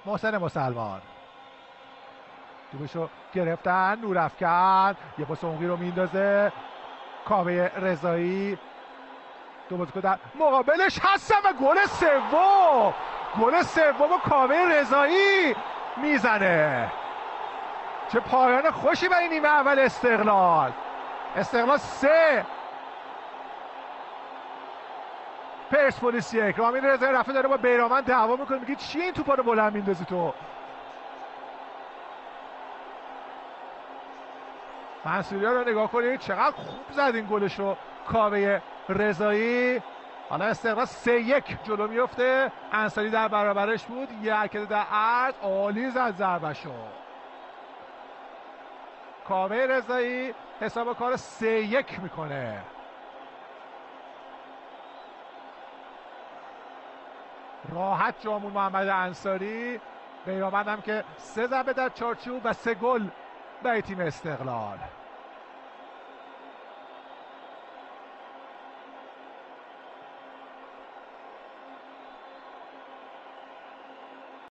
محسن مسلمان توپشو گرفتن، نورافکن یه پاس عمقی رو میندازه، کاوه رضایی دو بازیکن در مقابلش هستن و گل سوم کاوه رضایی میزنه. چه پایان خوشی برای نیمه اول استقلال 3 پرسپولیس 1. رامین رضایی رفته داره با بیرامن دعوا میکنه، میگه چی این توپا رو بلند میندازی تو؟ منصوریان رو نگاه کنید چقدر خوب زد این گلشو کاوه رضایی. حالا استقلال 3-1 جلو میفته. انصاری در برابرش بود، یه حرکت در عرض عالی زد ضربشو. کاوه رضایی حساب کار 3-1 میکنه. راحت جامون محمد انصاری، بیرامند هم که 3 ضربه در چارچوب و 3 گل برای تیم استقلال.